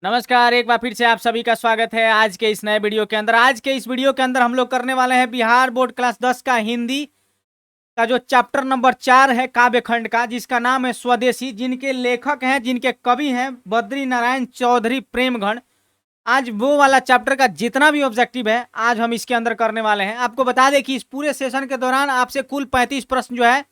नमस्कार, एक बार फिर से आप सभी का स्वागत है आज के इस नए वीडियो के अंदर। आज के इस वीडियो के अंदर हम लोग करने वाले हैं बिहार बोर्ड क्लास 10 का हिंदी का जो चैप्टर नंबर 4 है काव्य खंड का, जिसका नाम है स्वदेशी, जिनके लेखक हैं, जिनके कवि हैं बद्री नारायण चौधरी प्रेमगढ़। आज वो वाला चैप्टर का जितना भी ऑब्जेक्टिव है आज हम इसके अंदर करने वाले हैं। आपको बता दें कि इस पूरे सेशन के दौरान आपसे कुल 35 प्रश्न जो है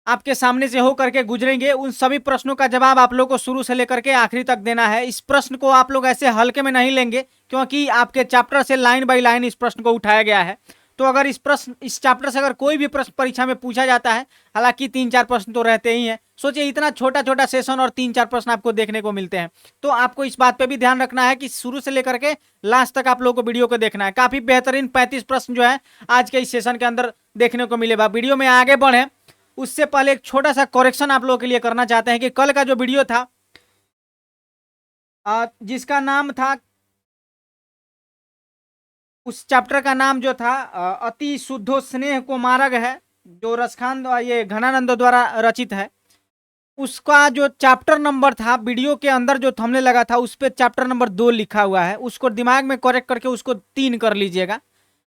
आपके सामने से हो करके गुजरेंगे। उन सभी प्रश्नों का जवाब आप लोग को शुरू से लेकर के आखिरी तक देना है। इस प्रश्न को आप लोग ऐसे हल्के में नहीं लेंगे, क्योंकि आपके चैप्टर से लाइन बाय लाइन इस प्रश्न को उठाया गया है। तो अगर इस चैप्टर से अगर कोई भी प्रश्न परीक्षा में पूछा जाता है, हालांकि 3-4 प्रश्न तो रहते ही हैं, सोचिए इतना छोटा छोटा सेशन और 3-4 प्रश्न आपको देखने को मिलते हैं। तो आपको इस बात पे भी ध्यान रखना है कि शुरू से लेकर के लास्ट तक आप लोगों को वीडियो को देखना है। काफी बेहतरीन 35 प्रश्न जो है आज के इस सेशन के अंदर देखने को मिलेगा। वीडियो में आगे बढ़े उससे पहले एक छोटा सा करेक्शन आप लोगों के लिए करना चाहते हैं कि कल का जो वीडियो था जिसका नाम था, उस चैप्टर का नाम जो था अति शुद्धो स्नेह को मार्ग है, जो रसखान ये घनानंद द्वारा रचित है। उसका जो चैप्टर नंबर था वीडियो के अंदर जो थंबनेल लगा था उस पर चैप्टर नंबर 2 लिखा हुआ है, उसको दिमाग में करेक्ट करके उसको 3 कर लीजिएगा।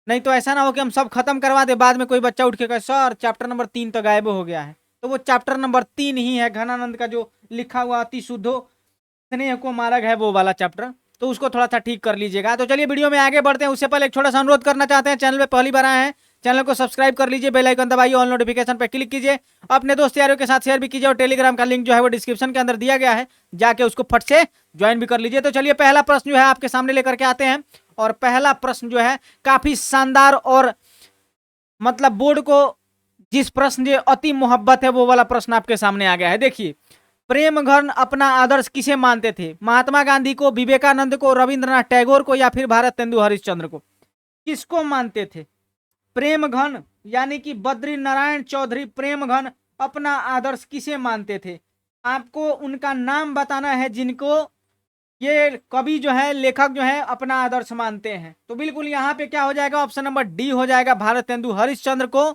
नहीं तो ऐसा ना हो कि हम सब खत्म करवा दे, बाद में कोई बच्चा उठ के कहे सर चैप्टर नंबर 3 तो गायब हो गया है। तो वो चैप्टर नंबर 3 ही है, घनानंद का जो लिखा हुआ अति शुद्धो स्नेह को मार्ग है, वो वाला चैप्टर। तो उसको थोड़ा सा ठीक कर लीजिएगा। तो चलिए वीडियो में आगे बढ़ते हैं। उससे पहले एक छोटा सा अनुरोध करना चाहते हैं, चैनल पे पहली बार आए हैं चैनल को सब्सक्राइब कर लीजिए, बेल आइकन दबाइए, ऑल नोटिफिकेशन पे क्लिक कीजिए, अपने दोस्त यारों के साथ शेयर भी कीजिए और टेलीग्राम का लिंक जो है वो डिस्क्रिप्शन के अंदर दिया गया है, जाके उसको फट से ज्वाइन भी कर लीजिए। तो चलिए पहला प्रश्न जो है आपके सामने लेकर के आते हैं। और पहला प्रश्न जो है काफी शानदार और मतलब बोर्ड को जिस प्रश्न जो अति मोहब्बत है वो वाला प्रश्न आपके सामने आ गया है। देखिए, प्रेमगढ़ अपना आदर्श किसे मानते थे? महात्मा गांधी को, विवेकानंद को, रविंद्रनाथ टैगोर को या फिर भारतेंदु हरिश्चंद्र को? किसको मानते थे? प्रेमगढ़ यानी कि बद्री नारायण चौधरी प्रेमगढ़ अपना आदर्श किसे मानते थे? आपको उनका नाम बताना है जिनको ये कवि जो है, लेखक जो है अपना आदर्श मानते हैं। तो बिल्कुल यहाँ पे क्या हो जाएगा, ऑप्शन नंबर डी हो जाएगा, भारतेंदु हरिश्चंद्र को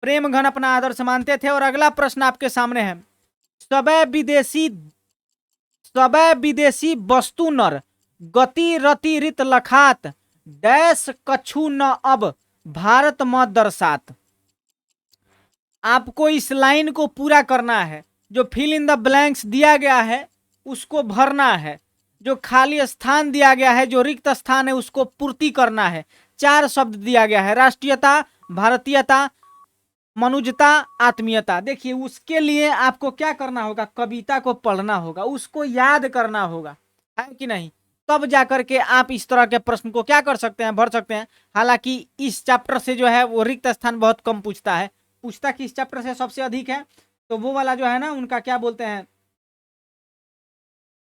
प्रेमगढ़ अपना आदर्श मानते थे। और अगला प्रश्न आपके सामने है, सबे विदेशी वस्तु नर गति रति रित लखात डैश कछु न अब भारत म दर्शात। आपको इस लाइन को पूरा करना है, जो फिल इन द ब्लैंक्स दिया गया है उसको भरना है, जो खाली स्थान दिया गया है, जो रिक्त स्थान है उसको पूर्ति करना है। 4 शब्द दिया गया है, राष्ट्रीयता, भारतीयता, मनुजता, आत्मीयता। देखिए उसके लिए आपको क्या करना होगा, कविता को पढ़ना होगा, उसको याद करना होगा, है कि नहीं? तब जाकर के आप इस तरह के प्रश्न को क्या कर सकते हैं, भर सकते हैं। हालांकि इस चैप्टर से जो है वो रिक्त स्थान बहुत कम पूछता है, पूछता किस चैप्टर से सबसे अधिक है, तो वो वाला जो है ना उनका क्या बोलते हैं,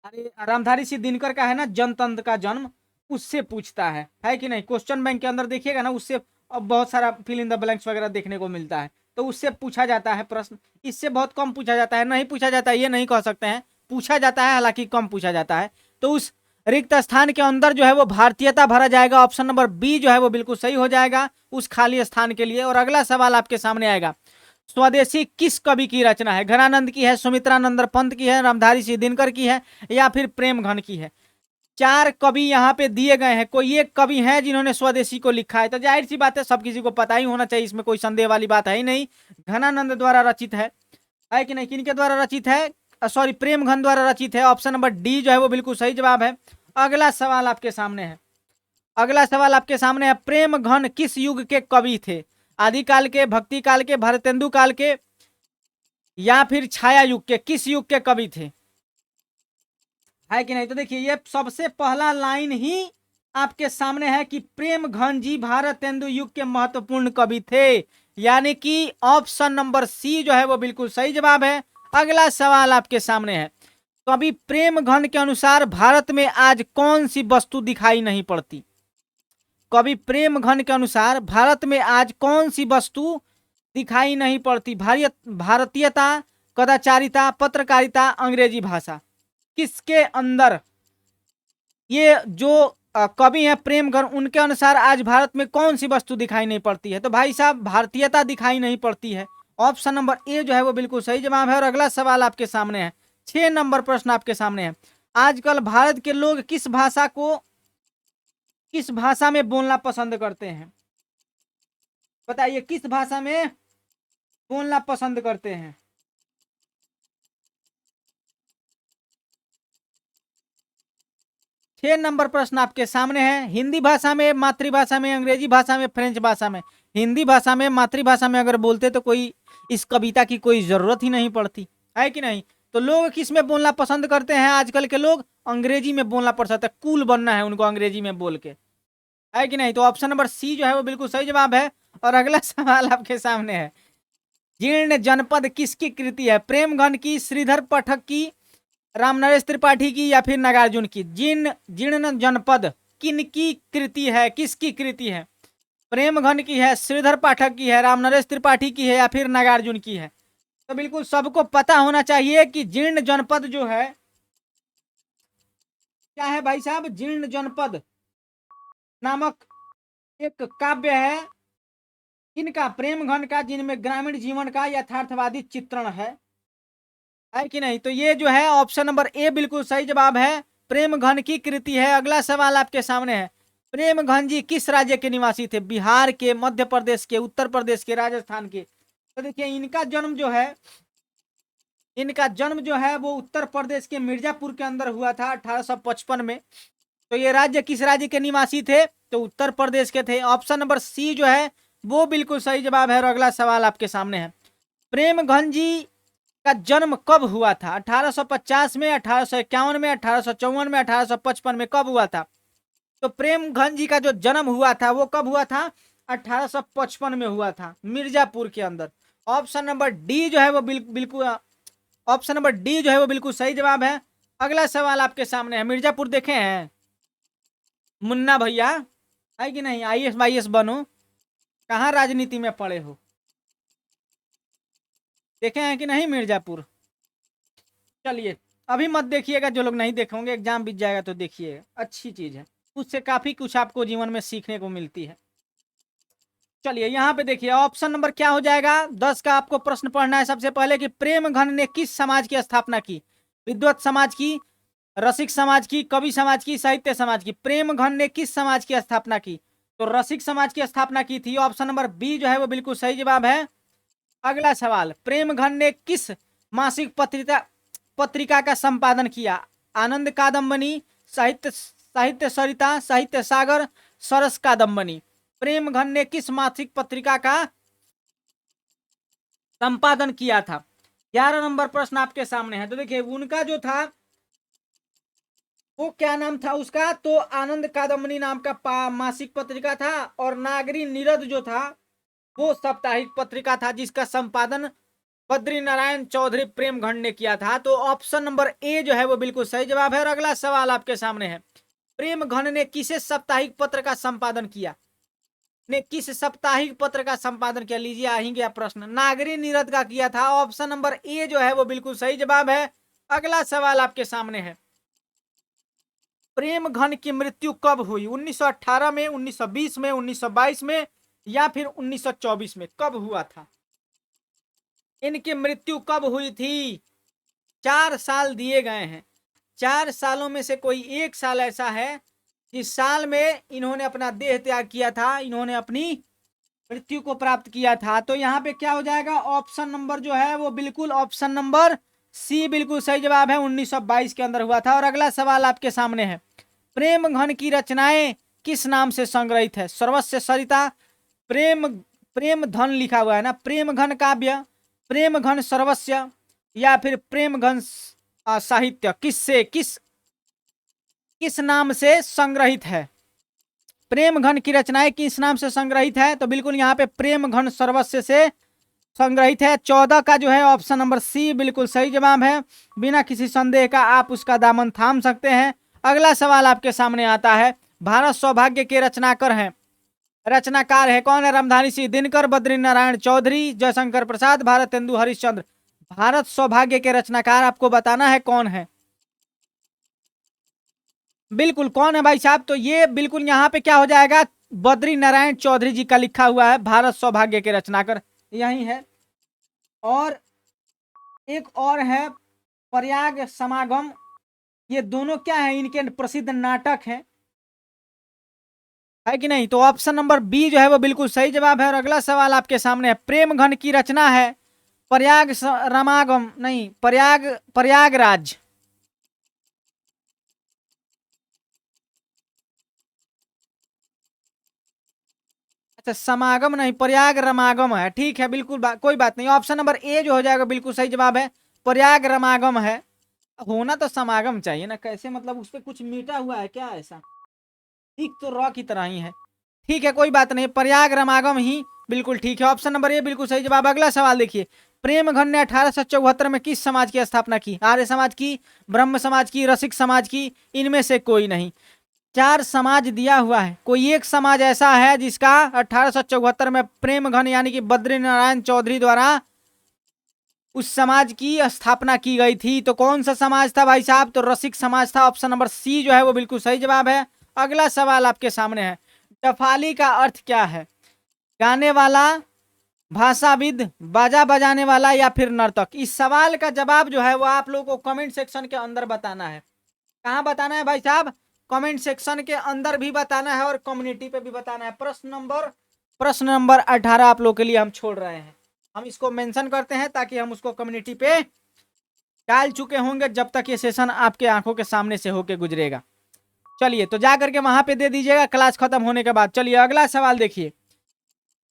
अरे रामधारी सिंह दिनकर का है ना जनतंत्र का जन्म, उससे पूछता है कि नहीं? क्वेश्चन बैंक के अंदर देखिएगा ना, उससे अब बहुत सारा फिल इन द ब्लैंक्स वगैरह देखने को मिलता है, तो उससे पूछा जाता है प्रश्न। इससे बहुत कम पूछा जाता है, नहीं पूछा जाता है ये नहीं कह सकते हैं, पूछा जाता है, हालांकि कम पूछा जाता है। तो उस रिक्त स्थान के अंदर जो है वो भारतीयता भरा जाएगा, ऑप्शन नंबर बी जो है वो बिल्कुल सही हो जाएगा उस खाली स्थान के लिए। और अगला सवाल आपके सामने आएगा, स्वदेशी किस कवि की रचना है? घनानंद की है, सुमित्रानंद पंत की है, रामधारी सिंह दिनकर की है या फिर प्रेमगढ़ की है? 4 कवि यहाँ पे दिए गए हैं, कोई एक कवि है जिन्होंने स्वदेशी को लिखा है, तो जाहिर सी बात है सब किसी को पता ही होना चाहिए, इसमें कोई संदेह वाली बात है ही नहीं। घनानंद द्वारा रचित है कि नहीं? किनके द्वारा रचित है? सॉरी, प्रेमगढ़ द्वारा रचित है। ऑप्शन नंबर डी जो है वो बिल्कुल सही जवाब है। अगला सवाल आपके सामने है, अगला सवाल आपके सामने है, प्रेमगढ़ किस युग के कवि थे? आदिकाल के, भक्ति काल के, भारतेंदु काल के या फिर छाया युग के? किस युग के कवि थे, है कि नहीं? तो देखिए ये सबसे पहला लाइन ही आपके सामने है कि प्रेमगढ़ जी भारतेंदु युग के महत्वपूर्ण कवि थे, यानी कि ऑप्शन नंबर सी जो है वो बिल्कुल सही जवाब है। अगला सवाल आपके सामने है, कवि प्रेमगढ़ के अनुसार भारत में आज कौन सी वस्तु दिखाई नहीं पड़ती? कवि प्रेमगढ़ के अनुसार भारत में आज कौन सी वस्तु दिखाई नहीं पड़ती? भारतीयता, कदाचारिता, पत्रकारिता, अंग्रेजी भाषा। किसके अंदर ये जो कवि हैं प्रेमगढ़, उनके अनुसार आज भारत में कौन सी वस्तु दिखाई नहीं पड़ती है? तो भाई साहब भारतीयता दिखाई नहीं पड़ती है, ऑप्शन नंबर ए जो है वो बिल्कुल सही जवाब है। और अगला सवाल आपके सामने है, 6 नंबर प्रश्न आपके सामने है, आजकल भारत के लोग किस भाषा में बोलना पसंद करते हैं? बताइए, किस भाषा में बोलना पसंद करते हैं? छह नंबर प्रश्न आपके सामने है। हिंदी भाषा में, मातृभाषा में, अंग्रेजी भाषा में, फ्रेंच भाषा में। हिंदी भाषा में, मातृभाषा में अगर बोलते तो कोई इस कविता की कोई जरूरत ही नहीं पड़ती, है कि नहीं? तो लोग किस में बोलना पसंद करते हैं आजकल के लोग? अंग्रेजी में बोलना पसंद है, कूल बनना है उनको अंग्रेजी में बोल के, है कि नहीं? तो ऑप्शन नंबर सी जो है वो बिल्कुल सही जवाब है। और अगला सवाल आपके सामने है, जीर्ण जनपद किसकी कृति है? प्रेमघन की, श्रीधर पाठक की, रामनरेश त्रिपाठी की, या फिर नागार्जुन की? जीर्ण जनपद किनकी कृति है, किसकी कृति है? प्रेमघन की है, श्रीधर पाठक की है, रामनरेश त्रिपाठी की है, या फिर नागार्जुन की है? तो बिल्कुल सबको पता होना चाहिए कि जीर्ण जनपद जो है क्या है भाई साहब? जीर्ण जनपद नामक एक काव्य है, किनका? प्रेमघन का, जिनमें ग्रामीण जीवन का यथार्थवादी चित्रण है कि नहीं? तो ये जो है ऑप्शन नंबर ए बिल्कुल सही जवाब है, प्रेमघन की कृति है। अगला सवाल आपके सामने है, प्रेमघन जी किस राज्य के निवासी थे? बिहार के, मध्य प्रदेश के, उत्तर प्रदेश के, राजस्थान के? तो देखिए, इनका जन्म जो है वो उत्तर प्रदेश के मिर्जापुर के अंदर हुआ था 1855 में। तो ये राज्य किस राज्य के निवासी थे? तो उत्तर प्रदेश के थे। ऑप्शन नंबर सी जो है वो बिल्कुल सही जवाब है। और अगला सवाल आपके सामने है, प्रेमघन जी का जन्म कब हुआ था? 1850 में, 1851 में, 1854 में, 1855 में? कब हुआ था? तो प्रेमघन जी का जो जन्म हुआ था वो कब हुआ था? 1855 में हुआ था, मिर्जापुर के अंदर। ऑप्शन नंबर डी जो है वो बिल्कुल ऑप्शन नंबर डी जो है वो बिल्कुल सही जवाब है। अगला सवाल आपके सामने है, मिर्जापुर देखे हैं मुन्ना भैया, है कि नहीं? आईएएस वाईएएस बनो, कहाँ राजनीति में पड़े हो? देखे हैं कि नहीं मिर्जापुर? चलिए, अभी मत देखिएगा, जो लोग नहीं देखेंगे एग्जाम बीत जाएगा तो देखिएगा, अच्छी चीज है, उससे काफी कुछ आपको जीवन में सीखने को मिलती है। चलिए यहाँ पे देखिए, ऑप्शन नंबर क्या हो जाएगा? 10 का आपको प्रश्न पढ़ना है सबसे पहले कि प्रेमघन ने किस समाज की स्थापना की? विद्वत समाज की, रसिक समाज की, कवि समाज की, साहित्य समाज की? प्रेमघन ने किस समाज की स्थापना की? तो रसिक समाज की स्थापना की थी। ऑप्शन नंबर बी जो है वो बिल्कुल सही जवाब है। अगला सवाल, प्रेमघन ने किस मासिक पत्रिका का संपादन किया? आनंद कादम्बनी, साहित्य साहित्य सरिता, साहित्य सागर, सरस कादम्बनी? प्रेमघन ने किस मासिक पत्रिका का संपादन किया था? 11 नंबर प्रश्न आपके सामने है। तो देखिए, उनका जो था वो क्या नाम था उसका? तो आनंद कादम्बनी नाम का मासिक पत्रिका था। और नागरी नीरद जो था वो साप्ताहिक पत्रिका था, जिसका संपादन बद्री नारायण चौधरी प्रेमघन ने किया था। तो ऑप्शन नंबर ए जो है वो बिल्कुल सही जवाब है। और अगला सवाल आपके सामने है, प्रेमघन ने किसे साप्ताहिक पत्र का संपादन किया? ने किस साप्ताहिक पत्र का संपादन किया? लीजिए आ ही गया प्रश्न, नागरी नीरद का किया था। ऑप्शन नंबर ए जो है वो बिल्कुल सही जवाब है। अगला सवाल आपके सामने है, प्रेमघन की मृत्यु कब हुई? 1918 में, 1920 में, 1922 में, या फिर 1924 में? कब हुआ था? इनकी मृत्यु कब हुई थी? 4 साल दिए गए हैं, 4 सालों में से कोई एक साल ऐसा है जिस साल में इन्होंने अपना देह त्याग किया था, इन्होंने अपनी मृत्यु को प्राप्त किया था। तो यहाँ पे क्या हो जाएगा? ऑप्शन नंबर जो है वो बिल्कुल ऑप्शन नंबर सी बिल्कुल सही जवाब है, 1922 के अंदर हुआ था। और अगला सवाल आपके सामने है, प्रेमघन की रचनाएं किस नाम से संग्रहित है? सर्वस्य सरिता, प्रेम प्रेम धन लिखा हुआ है ना, प्रेमघन काव्य, प्रेमघन सर्वस्य, या फिर प्रेमघन साहित्य? किस नाम से संग्रहित है? प्रेमघन की रचनाएं किस नाम से संग्रहित है? तो बिल्कुल यहाँ पे प्रेमघन सर्वस्य से संग्रहित है। 14 का जो है ऑप्शन नंबर सी बिल्कुल सही जवाब है। बिना किसी संदेह का आप उसका दामन थाम सकते हैं। अगला सवाल आपके सामने आता है, भारत सौभाग्य के रचनाकार है कौन है? रामधारी सिंह दिनकर, बद्री नारायण चौधरी, जयशंकर प्रसाद, भारतेंदु हरिश्चंद्र? भारत सौभाग्य के रचनाकार आपको बताना है कौन है। बिल्कुल कौन है भाई साहब? तो ये बिल्कुल यहाँ पे क्या हो जाएगा? बद्री नारायण चौधरी जी का लिखा हुआ है भारत सौभाग्य के रचनाकार, यही है। और एक और है प्रयाग समागम ये दोनों क्या है, इनके प्रसिद्ध नाटक है कि नहीं। तो ऑप्शन नंबर बी जो है वो बिल्कुल सही जवाब है। और अगला सवाल आपके सामने है, प्रेम घन की रचना है रमागम नहीं, प्रयागराज। अच्छा, समागम नहीं, प्रयाग रमागम है। ठीक है, बिल्कुल कोई बात नहीं। ऑप्शन नंबर ए जो हो जाएगा बिल्कुल सही जवाब है, प्रयाग रमागम है। होना तो समागम चाहिए ना, कैसे मतलब उस पर कुछ मीठा हुआ है क्या ऐसा? ठीक तो रॉ की तरह ही है। ठीक है, कोई बात नहीं, प्रयाग रमागम ही बिल्कुल ठीक है। ऑप्शन नंबर ए बिल्कुल सही जवाब। अगला सवाल देखिए, प्रेम घन ने 1874 में किस समाज की स्थापना की? आर्य समाज की, ब्रह्म समाज की, रसिक समाज की, इनमें से कोई नहीं। चार समाज दिया हुआ है, कोई एक समाज ऐसा है जिसका 1874 में प्रेम घन यानी कि बद्री नारायण चौधरी द्वारा उस समाज की स्थापना की गई थी। तो कौन सा समाज था भाई साहब? तो रसिक समाज था। ऑप्शन नंबर सी जो है वो बिल्कुल सही जवाब है। अगला सवाल आपके सामने है, टफाली का अर्थ क्या है? गाने वाला, भाषाविद, बाजा बजाने वाला या फिर नर्तक? इस सवाल का जवाब जो है वो आप लोगों को कमेंट सेक्शन के अंदर बताना है। कहाँ बताना है भाई साहब? कमेंट सेक्शन के अंदर भी बताना है और कम्युनिटी पे भी बताना है। प्रश्न नंबर 18 आप लोग के लिए हम छोड़ रहे हैं। हम इसको मेंशन करते हैं ताकि हम उसको कम्युनिटी पे डाल चुके होंगे जब तक ये सेशन आपके आंखों के सामने से होके गुजरेगा। चलिए, तो जा करके वहां पे दे दीजिएगा क्लास खत्म होने के बाद। चलिए अगला सवाल देखिए,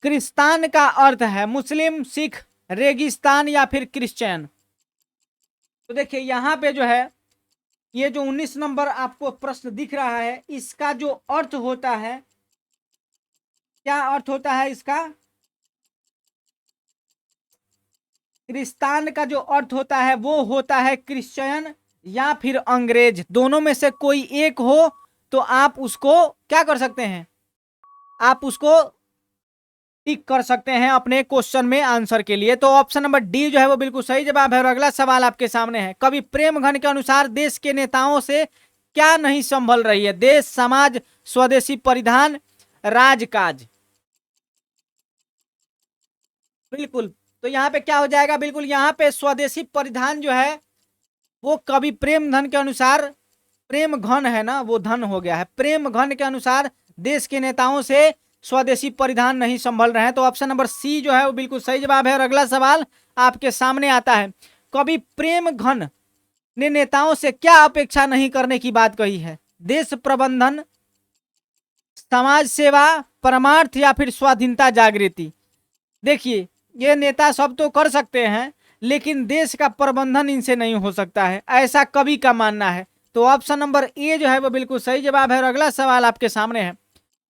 क्रिस्तान का अर्थ है मुस्लिम, सिख, रेगिस्तान या फिर क्रिश्चियन? तो देखिए यहाँ पे जो है, ये जो 19 नंबर आपको प्रश्न दिख रहा है, इसका जो अर्थ होता है, क्या अर्थ होता है इसका? क्रिस्तान का जो अर्थ होता है वो होता है क्रिश्चियन या फिर अंग्रेज। दोनों में से कोई एक हो तो आप उसको क्या कर सकते हैं, आप उसको टिक कर सकते हैं अपने क्वेश्चन में आंसर के लिए। तो ऑप्शन नंबर डी जो है वो बिल्कुल सही जवाब है। और अगला सवाल आपके सामने है, कवि प्रेम घन के अनुसार देश के नेताओं से क्या नहीं संभल रही है? देश, समाज, स्वदेशी परिधान, राजकाज? बिल्कुल, तो यहाँ पे क्या हो जाएगा? बिल्कुल यहाँ पे स्वदेशी परिधान जो है वो कवि प्रेम धन के अनुसार, प्रेम घन है ना, वो धन हो गया है। प्रेम घन के अनुसार देश के नेताओं से स्वदेशी परिधान नहीं संभल रहे हैं। तो ऑप्शन नंबर सी जो है वो बिल्कुल सही जवाब है। और अगला सवाल आपके सामने आता है, कवि प्रेम घन ने नेताओं से क्या अपेक्षा नहीं करने की बात कही है? देश प्रबंधन, समाज सेवा, परमार्थ या फिर स्वाधीनता जागृति? देखिए, ये नेता सब तो कर सकते हैं लेकिन देश का प्रबंधन इनसे नहीं हो सकता है, ऐसा कवि का मानना है। तो ऑप्शन नंबर ए जो है वो बिल्कुल सही जवाब है। और अगला सवाल आपके सामने है,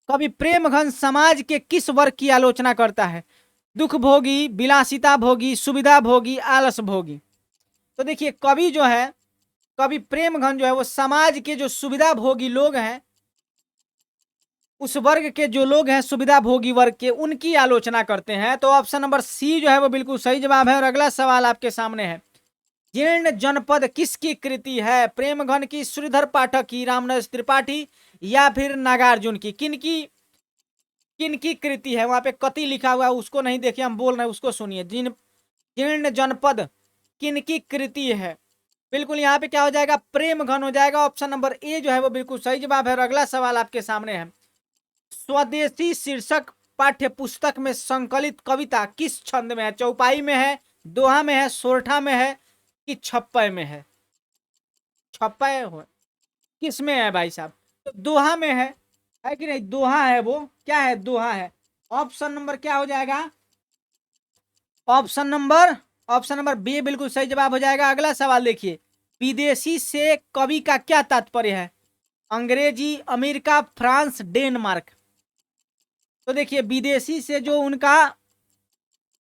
कवि प्रेम घन समाज के किस वर्ग की आलोचना करता है? दुख भोगी, विलासिता भोगी, सुविधा भोगी, आलस भोगी? तो देखिए, कवि जो है, कवि प्रेम घन जो है वो समाज के जो सुविधा भोगी लोग हैं, उस वर्ग के जो लोग हैं सुविधा भोगी वर्ग के, उनकी आलोचना करते हैं। तो ऑप्शन नंबर सी जो है वो बिल्कुल सही जवाब है। और अगला सवाल आपके सामने है, जीर्ण जनपद किसकी कृति है? प्रेम घन की, श्रीधर पाठक की, रामनरेश त्रिपाठी या फिर नागार्जुन की? किनकी किनकी कृति है? वहां पे कति लिखा हुआ है, उसको नहीं देखिए, हम बोल रहे हैं उसको सुनिए। जीर्ण जनपद किनकी कृति है? बिल्कुल यहाँ पे क्या हो जाएगा? प्रेम घन हो जाएगा। ऑप्शन नंबर ए जो है वो बिल्कुल सही जवाब है। और अगला सवाल आपके सामने है, स्वदेशी शीर्षक पाठ्य पुस्तक में संकलित कविता किस छंद में है? चौपाई में है, दोहा में है, सोरठा में है कि छप्पय में है? छप्पय हो, किस में है भाई साहब? तो दोहा में है कि नहीं? दोहा है, वो क्या है? दोहा है। ऑप्शन नंबर क्या हो जाएगा? ऑप्शन नंबर बी बिल्कुल सही जवाब हो जाएगा। अगला सवाल देखिए, विदेशी से कवि का क्या तात्पर्य है? अंग्रेजी, अमेरिका, फ्रांस, डेनमार्क? तो देखिए, विदेशी से जो उनका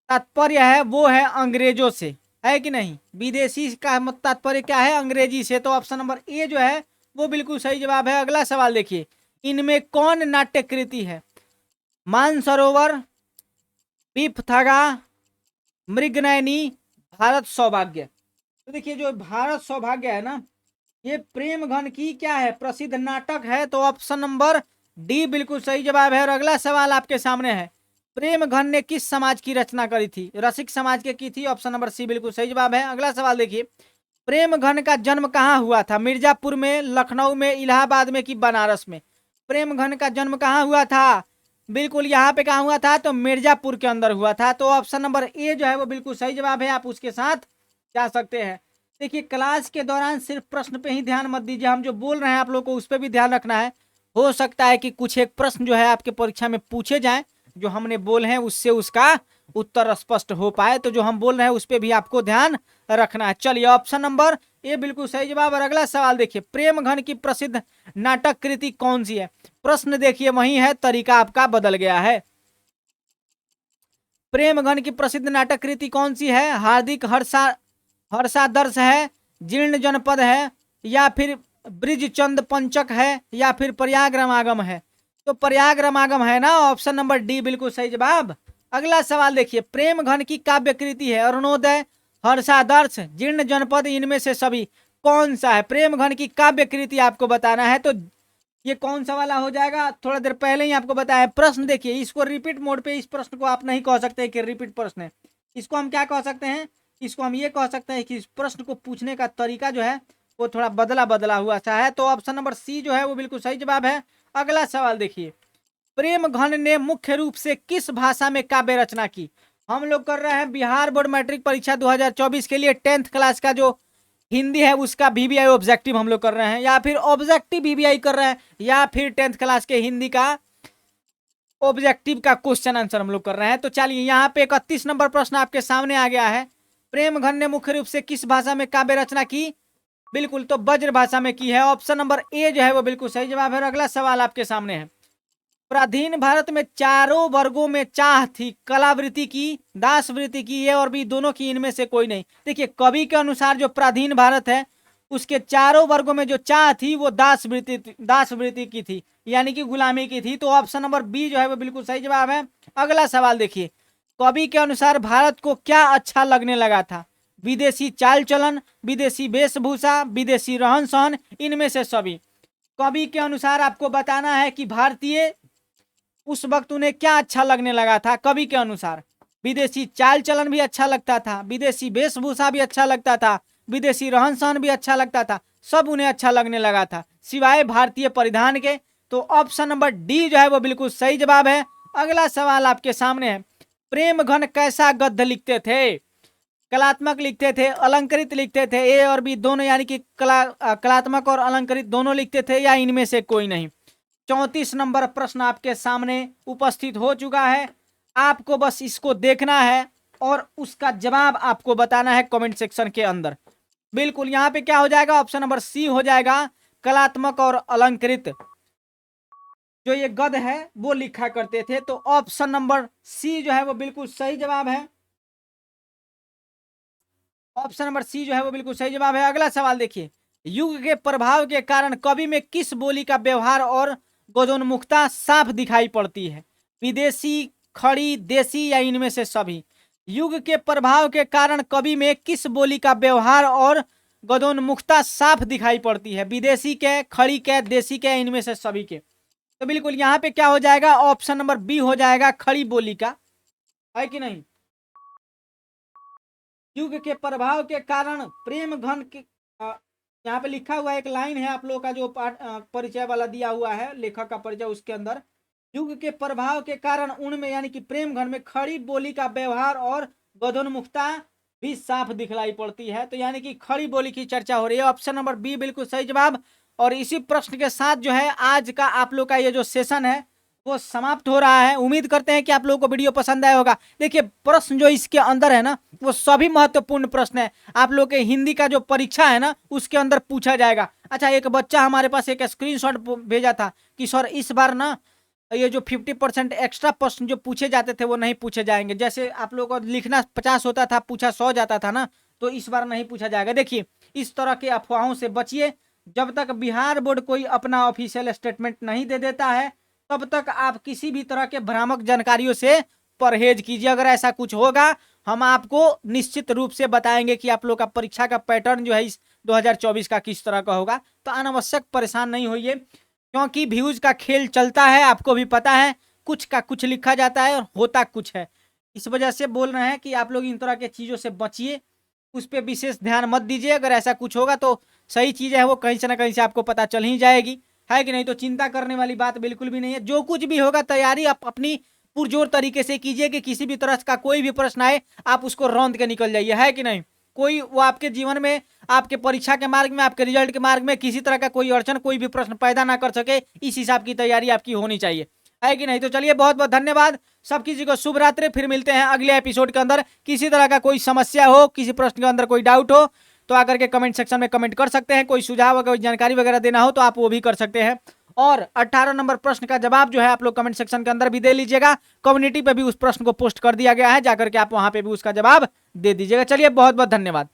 तात्पर्य है वो है अंग्रेजों से, है कि नहीं? विदेशी का तात्पर्य क्या है? अंग्रेजी से। तो ऑप्शन नंबर ए जो है वो बिल्कुल सही जवाब है। अगला सवाल देखिए, इनमें कौन नाट्य कृति है? मानसरोवर, पिपथगा, मृगनयनी, भारत सौभाग्य? तो देखिए, जो भारत सौभाग्य है ना, ये प्रेम घन की क्या है? प्रसिद्ध नाटक है। तो ऑप्शन नंबर डी बिल्कुल सही जवाब है। और अगला सवाल आपके सामने है, प्रेम घन ने किस समाज की रचना करी थी? रसिक समाज के की थी। ऑप्शन नंबर सी बिल्कुल सही जवाब है। अगला सवाल देखिए, प्रेम घन का जन्म कहाँ हुआ था? मिर्जापुर में, लखनऊ में, इलाहाबाद में कि बनारस में? प्रेम घन का जन्म कहाँ हुआ था? बिल्कुल यहाँ पे कहाँ हुआ था? तो मिर्जापुर के अंदर हुआ था। तो ऑप्शन नंबर ए जो है वो बिल्कुल सही जवाब है, आप उसके साथ जा सकते हैं। देखिए क्लास के दौरान सिर्फ प्रश्न पे ही ध्यान मत दीजिए, हम जो बोल रहे हैं आप लोग को उस पर भी ध्यान रखना है। हो सकता है कि कुछ एक प्रश्न जो है आपके परीक्षा में पूछे जाए, जो हमने बोले हैं उससे उसका उत्तर स्पष्ट हो पाए, तो जो हम बोल रहे हैं उस पर भी आपको ध्यान रखना है। चलिए ऑप्शन नंबर ए बिल्कुल सही जवाब। और अगला सवाल देखिए, प्रेम घन की प्रसिद्ध नाटक कृति कौन सी है? प्रश्न देखिए वही है, तरीका आपका बदल गया है। प्रेम घन की प्रसिद्ध नाटक कृति कौन सी है? हार्दिक हर्षादर्श है, जीर्ण जनपद है, या फिर ब्रिजचंद पंचक है, या फिर प्रयाग रमागम है? तो प्रयाग रमागम है ना, ऑप्शन नंबर डी बिल्कुल सही जवाब। अगला सवाल देखिए, प्रेम घन की काव्य कृति है अरुणोदय, हर्षादर्श, जीर्ण जनपद, इनमें से सभी कौन सा है? प्रेम घन की काव्य कृति आपको बताना है, तो ये कौन सा वाला हो जाएगा? थोड़ा देर पहले ही आपको बताया। प्रश्न देखिए, इसको रिपीट मोड पे, इस प्रश्न को आप नहीं कह सकते कि रिपीट प्रश्न है, इसको हम क्या कह सकते हैं? इसको हम ये कह सकते हैं कि इस प्रश्न को पूछने का तरीका जो है वो थोड़ा बदला बदला हुआ सा है। तो ऑप्शन नंबर सी जो है वो बिल्कुल सही जवाब है। अगला सवाल देखिए, प्रेम घन ने मुख्य रूप से किस भाषा में काव्य रचना की? हम लोग कर रहे हैं बिहार बोर्ड मैट्रिक परीक्षा 2024 के लिए 10th क्लास का जो हिंदी है उसका वीवीआई ऑब्जेक्टिव हम लोग कर रहे हैं, या फिर ऑब्जेक्टिव वीवीआई कर रहे हैं, या फिर 10th क्लास के हिंदी का ऑब्जेक्टिव का क्वेश्चन आंसर हम लोग कर रहे हैं। तो चलिए यहाँ पे 31 नंबर प्रश्न आपके सामने आ गया है। प्रेम घन ने मुख्य रूप से किस भाषा में काव्य रचना की? बिल्कुल, तो ब्रज भाषा में की है। ऑप्शन नंबर ए जो है वो बिल्कुल सही जवाब है। और अगला सवाल आपके सामने है, प्राचीन भारत में चारों वर्गों में चाह थी, कलावृत्ति की, दास वृत्ति की, ए और बी दोनों की, इनमें से कोई नहीं। देखिए कवि के अनुसार जो प्राचीन भारत है उसके चारों वर्गों में जो चाह थी वो दास वृत्ति की थी, यानी कि गुलामी की थी। तो ऑप्शन नंबर बी जो है वो बिल्कुल सही जवाब है। अगला सवाल देखिए, कवि के अनुसार भारत को क्या अच्छा लगने लगा था? विदेशी चाल चलन, विदेशी वेशभूषा, विदेशी रहन सहन, इनमें से सभी। कवि के अनुसार आपको बताना है कि भारतीय उस वक्त उन्हें क्या अच्छा लगने लगा था। कवि के अनुसार विदेशी चाल चलन भी अच्छा लगता था, विदेशी वेशभूषा भी अच्छा लगता था, विदेशी रहन सहन भी अच्छा लगता था, सब उन्हें अच्छा लगने लगा था सिवाय भारतीय परिधान के। तो ऑप्शन नंबर डी जो है वो बिल्कुल सही जवाब है। अगला सवाल आपके सामने है, प्रेम घन कैसा गद्य लिखते थे? कलात्मक लिखते थे, अलंकृत लिखते थे, ए और बी दोनों, यानी कि कलात्मक और अलंकृत दोनों लिखते थे, या इनमें से कोई नहीं? 34 नंबर प्रश्न आपके सामने उपस्थित हो चुका है। आपको बस इसको देखना है और उसका जवाब आपको बताना है कमेंट सेक्शन के अंदर। बिल्कुल यहाँ पे क्या हो जाएगा? ऑप्शन नंबर सी हो जाएगा, कलात्मक और अलंकृत जो ये गद्य है वो लिखा करते थे। तो ऑप्शन नंबर सी जो है वो बिल्कुल सही जवाब है। ऑप्शन नंबर सी जो है वो बिल्कुल सही जवाब है। अगला सवाल देखिए, युग के प्रभाव के कारण कवि में किस बोली का व्यवहार और गद्योन्मुखता साफ दिखाई पड़ती है? विदेशी, खड़ी, देसी, या इनमें से सभी? युग के प्रभाव के कारण कवि में किस बोली का व्यवहार और गद्योन्मुखता साफ दिखाई पड़ती है? विदेशी के, खड़ी के, देसी के, इनमें से सभी के? तो बिल्कुल यहाँ पे क्या हो जाएगा? ऑप्शन नंबर बी हो जाएगा, खड़ी बोली का, है कि नहीं? युग के प्रभाव के कारण प्रेम घन के यहाँ पे लिखा हुआ एक लाइन है आप लोगों का जो पाठ परिचय वाला दिया हुआ है, लेखक का परिचय, उसके अंदर युग के प्रभाव के कारण उनमें, यानी कि प्रेम घन में खड़ी बोली का व्यवहार और गद्योन्मुखता भी साफ दिखलाई पड़ती है। तो यानी कि खड़ी बोली की चर्चा हो रही है। ऑप्शन नंबर बी बिल्कुल सही जवाब। और इसी प्रश्न के साथ जो है आज का आप लोग का ये जो सेशन है वो समाप्त हो रहा है। उम्मीद करते हैं कि आप लोगों को वीडियो पसंद आया होगा। देखिए प्रश्न जो इसके अंदर है ना वो सभी महत्वपूर्ण प्रश्न है। आप लोग के हिंदी का जो परीक्षा है ना उसके अंदर पूछा जाएगा। अच्छा, एक बच्चा हमारे पास एक स्क्रीनशॉट भेजा था कि सर इस बार ना ये जो 50% एक्स्ट्रा प्रश्न जो पूछे जाते थे वो नहीं पूछे जाएंगे। जैसे आप लोगों को लिखना 50 होता था, पूछा 100 जाता था ना, तो इस बार नहीं पूछा जाएगा। देखिए इस तरह के अफवाहों से बचिए। जब तक बिहार बोर्ड कोई अपना ऑफिशियल स्टेटमेंट नहीं दे देता है तब तक आप किसी भी तरह के भ्रामक जानकारियों से परहेज कीजिए। अगर ऐसा कुछ होगा हम आपको निश्चित रूप से बताएंगे कि आप लोग का परीक्षा का पैटर्न जो है इस 2024 का किस तरह का होगा। तो अनावश्यक परेशान नहीं होइए, क्योंकि व्यूज का खेल चलता है, आपको भी पता है, कुछ का कुछ लिखा जाता है और होता कुछ है। इस वजह से बोल रहे हैं कि आप लोग इन तरह के चीज़ों से बचिए। उस पर विशेष ध्यान मत दीजिए। अगर ऐसा कुछ होगा तो सही चीज़ है वो कहीं से ना कहीं से आपको पता चल ही जाएगी, है कि नहीं। तो चिंता करने वाली बात बिल्कुल भी नहीं है। जो कुछ भी होगा तैयारी आप अपनी पुरजोर तरीके से कीजिए कि किसी भी तरह का कोई भी प्रश्न आए आप उसको रौंद के निकल जाइए, है कि नहीं। कोई वो आपके जीवन में, आपके परीक्षा के मार्ग में, आपके रिजल्ट के मार्ग में किसी तरह का कोई अड़चन, कोई भी प्रश्न पैदा ना कर सके, इस हिसाब की तैयारी आपकी होनी चाहिए, है कि नहीं। तो चलिए बहुत बहुत धन्यवाद सब किसी को, शुभ रात्रि। फिर मिलते हैं अगले एपिसोड के अंदर। किसी तरह का कोई समस्या हो, किसी प्रश्न के अंदर कोई डाउट हो तो आकर के कमेंट सेक्शन में कमेंट कर सकते हैं। कोई सुझाव अगर कोई जानकारी वगैरह देना हो तो आप वो भी कर सकते हैं। और 18 नंबर प्रश्न का जवाब जो है आप लोग कमेंट सेक्शन के अंदर भी दे लीजिएगा। कम्युनिटी पे भी उस प्रश्न को पोस्ट कर दिया गया है, जाकर के आप वहां पे भी उसका जवाब दे दीजिएगा। चलिए बहुत बहुत धन्यवाद।